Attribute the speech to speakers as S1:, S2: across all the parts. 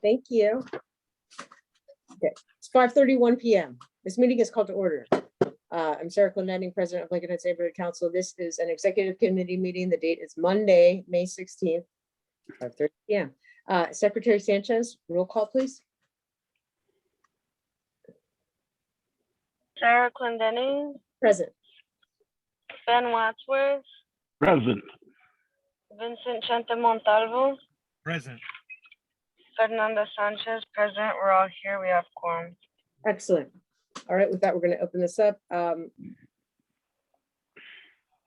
S1: Thank you. Okay, it's 5:31 p.m. This meeting is called to order. I'm Sara, Clendening, President of Lincoln Heights Neighborhood Council. This is an executive committee meeting. The date is Monday, May 16th, 5:30 p.m. Secretary Sanchez, roll call, please.
S2: Sara Clendening,
S1: Present.
S2: Ben Wadsworth,
S3: Present.
S2: Vincent Chente Montalvo,
S4: Present.
S2: Fernanda Sanchez, present. We're all here. We have quorum.
S1: Excellent. All right, with that, we're going to open this up.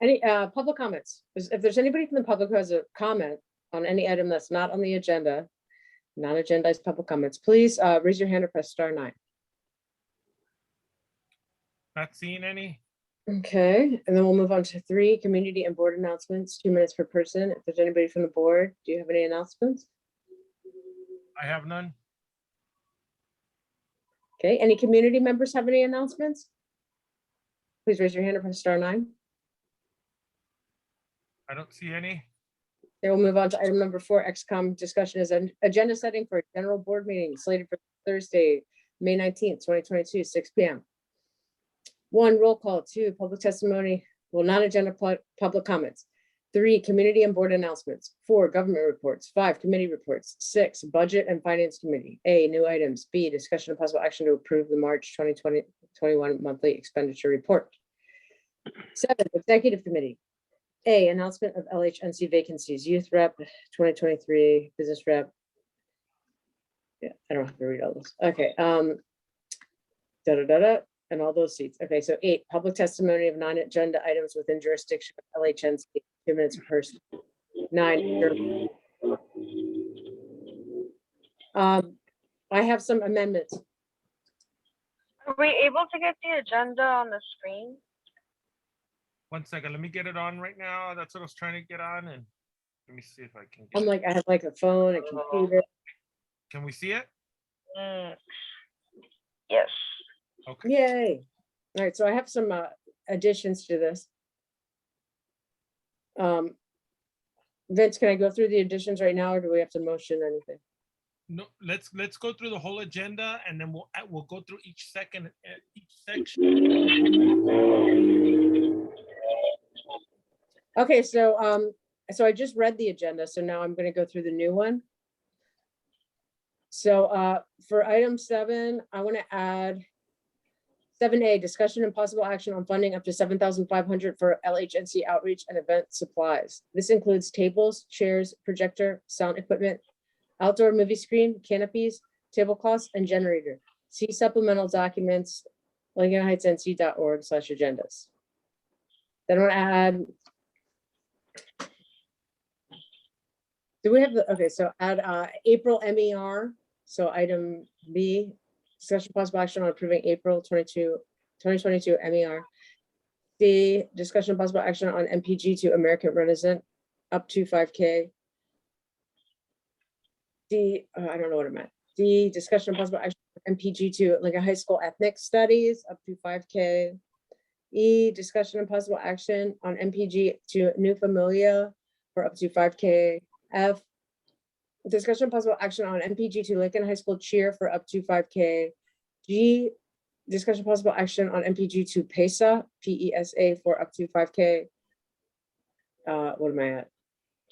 S1: Any public comments? If there's anybody from the public who has a comment on any item that's not on the agenda, non-agendized public comments, please raise your hand or press *9.
S4: Not seeing any.
S1: Okay, and then we'll move on to 3 community and board announcements, 2 minutes per person. If there's anybody from the board, do you have any announcements?
S4: I have none.
S1: Okay, any community members have any announcements? Please raise your hand or press *9.
S4: I don't see any.
S1: Then we'll move on to item number 4, Excom discussion is an agenda setting for a general board meeting slated for Thursday, May 19th, 2022, 6 p.m. 1, roll call. 2, public testimony. Well, non-agenda public comments. 3, community and board announcements. 4, government reports. 5, committee reports. 6, budget and finance committee. A, new items. B, discussion of possible action to approve the March 2020-21 monthly expenditure report. 7, executive committee. A, announcement of LHNC vacancies, youth rep 2023, business rep. Yeah, I don't have to read all this. Okay. And all those seats. Okay, so 8, public testimony of non-agenda items within jurisdiction of LHNC, 2 minutes per person. 9. I have some amendments.
S2: Are we able to get the agenda on the screen?
S4: 1 second. Let me get it on right now. That's what I was trying to get on, and let me see if I can.
S1: I'm like, I have like a phone, a computer.
S4: Can we see it?
S2: Yes.
S4: Okay.
S1: Yay. All right, so I have some additions to this. Vince, can I go through the additions right now, or do we have to motion anything?
S4: No, let's go through the whole agenda, and then we'll go through each section.
S1: Okay, so I just read the agenda, so now I'm going to go through the new one. So for item 7, I want to add 7A, discussion and possible action on funding up to $7,500 for LHNC outreach and event supplies. This includes tables, chairs, projector, sound equipment, outdoor movie screen, canopies, tablecloths, and generator. See supplemental documents, lincolnheightsnc.org/agendas. Then I want to add, do we have the, okay, so add April MER. So item B, discussion possible action on approving April 2022 MER. C, discussion possible action on MPG to American Renaissance up to 5K. D, I don't know what I meant. D, discussion possible action on MPG to Lincoln High School ethnic studies up to 5K. E, discussion and possible action on MPG to New Familia for up to 5K. F, discussion possible action on MPG to Lincoln High School cheer for up to 5K. G, discussion possible action on MPG to PESA, PESA for up to 5K. What am I at?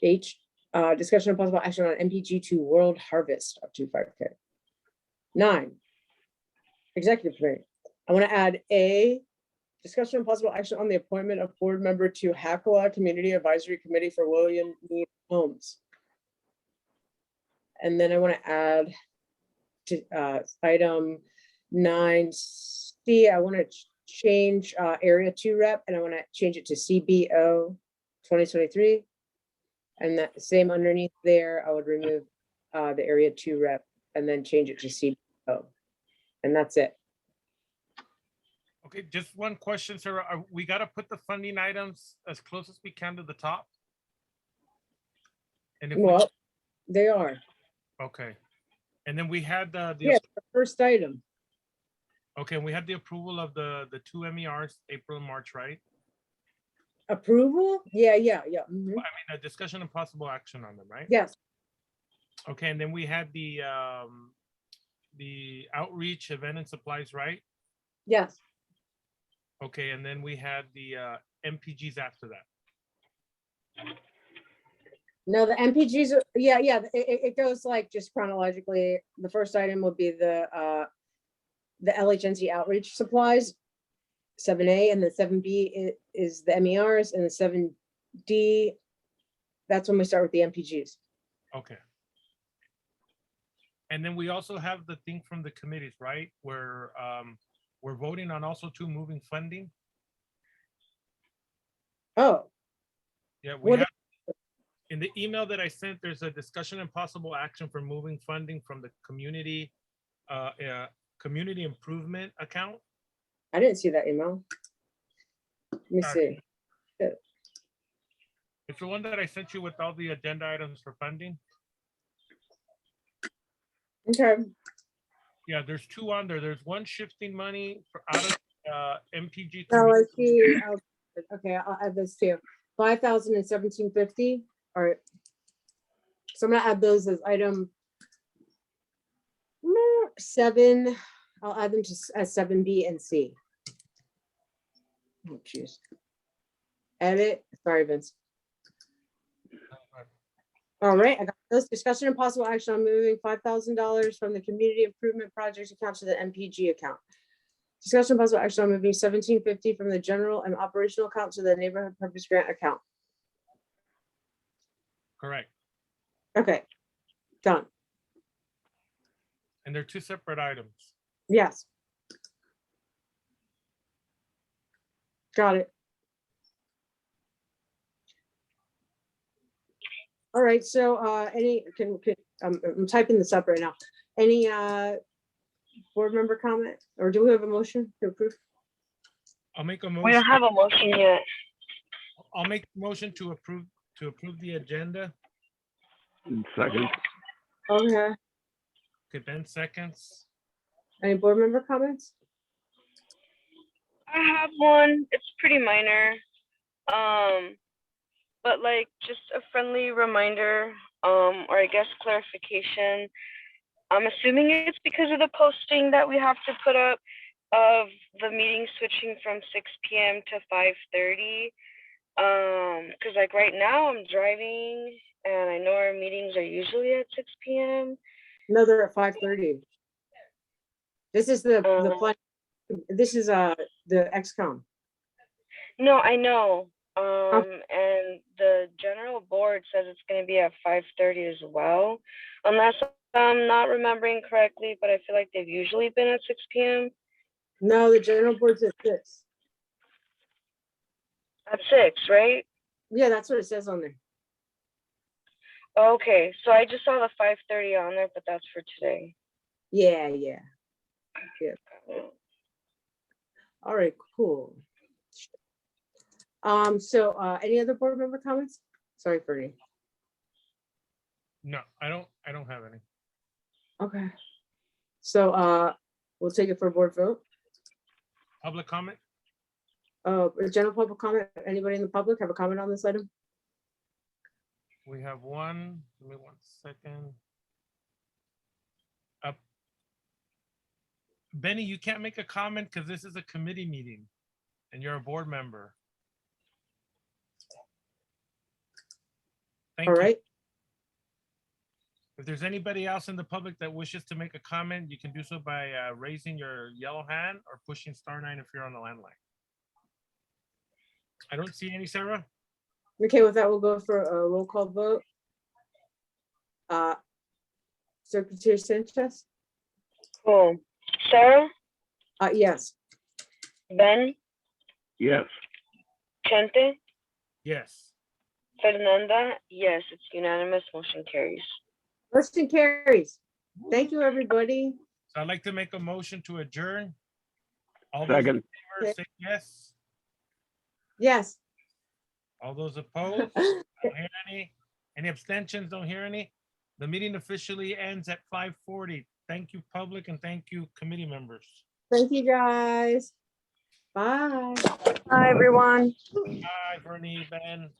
S1: H, discussion of possible action on MPG to World Harvest up to 5K. 9, executive committee. I want to add A, discussion of possible action on the appointment of board member to HACOA Community Advisory Committee for William Mead Homes. And then I want to add to item 9C, I want to change area 2 rep, and I want to change it to CBO 2023. And that same underneath there, I would remove the area 2 rep and then change it to CBO. And that's it.
S4: Okay, just one question, Sarah. We got to put the funding items as close as we can to the top. And if
S1: Well, they are.
S4: Okay. And then we had the
S1: First item.
S4: okay, we had the approval of the 2 MERs, April and March, right?
S1: Approval? Yeah. Mhm.
S4: I mean, a discussion and possible action on them, right?
S1: Yes.
S4: Okay, and then we had the outreach event and supplies, right?
S1: Yes.
S4: Okay, and then we had the MPGs after that.
S1: No, the MPGs, it goes like just chronologically. The first item would be the LHNC outreach supplies, 7A, and the 7B is the MERs, and the 7D, that's when we start with the MPGs.
S4: Okay. And then we also have the thing from the committees, right? Where we're voting on also to moving funding.
S1: Oh,
S4: Yeah, we
S1: What-
S4: have, in the email that I sent, there's a discussion and possible action for moving funding from the community improvement account.
S1: I didn't see that email. Let me see.
S4: It's the one that I sent you with all the agenda items for funding.
S1: Okay,
S4: Yeah, there's two on there. There's one shifting money for out of MPG.
S1: oh, I
S4: community-
S1: see. Okay, I'll add this too. 5,000 and 1750. All right. So I'm gonna add those as item 7. I'll add them to as 7B and C. Oh, jeez. Edit. Sorry, Vince. All right, I got those. Discussion and possible action on moving $5,000 from the community improvement project account to the MPG account. Discussion and possible action on moving 1,750 from the general and operational account to the neighborhood purpose grant account.
S4: Correct.
S1: Okay, done.
S4: And they're two separate items.
S1: Yes. Got it. All right, so I'm typing this up right now. Any board member comment, or do we have a motion to approve?
S4: I'll make a
S2: We
S4: motion.
S2: don't have a motion yet.
S4: I'll make a motion to approve the agenda.
S3: Second.
S1: Okay,
S4: Okay, Ben seconds.
S1: any board member comments?
S2: I have one. It's pretty minor. But like just a friendly reminder, or I guess clarification. I'm assuming it's because of the posting that we have to put up of the meeting switching from 6 p.m. to 5:30. Because like right now I'm driving and I know our meetings are usually at 6 p.m.
S1: No, they're at 5:30. This is the plan. This is the Excom.
S2: No, I know. And the general board says it's going to be at 5:30 as well, unless I'm not remembering correctly, but I feel like they've usually been at 6 p.m.
S1: No, the general board's at 6.
S2: At 6, right?
S1: Yeah, that's what it says on there.
S2: Okay, so I just saw the 5:30 on there, but that's for today.
S1: Yeah. All right, cool. So any other board member comments? Sorry, Ferdy.
S4: No, I don't have any.
S1: Okay. So we'll take it for a board vote.
S4: Public comment?
S1: General public comment. Anybody in the public have a comment on this item?
S4: We have one. Give me 1 second. Benny, you can't make a comment because this is a committee meeting and you're a board member. Thank
S1: All
S4: you.
S1: right.
S4: If there's anybody else in the public that wishes to make a comment, you can do so by raising your yellow hand or pushing *9 if you're on the landline. I don't see any, Sarah.
S1: Okay, with that, we'll go for a roll call vote. Secretary Sanchez?
S2: Cool. Sara,
S1: Yes.
S2: Ben,
S3: Yes.
S2: Chente,
S4: Yes.
S2: Fernanda, yes, it's unanimous. Motion carries.
S1: Motion carries. Thank you, everybody.
S4: So I'd like to make a motion to adjourn. All those in
S3: Second.
S4: favor say yes.
S1: Yes.
S4: All those opposed? Don't hear any. Any abstentions? Don't hear any. The meeting officially ends at 5:40. Thank you, public, and thank you, committee members.
S1: Thank you, guys. Bye.
S2: Hi, everyone.
S4: Bye, Bernie, Ben.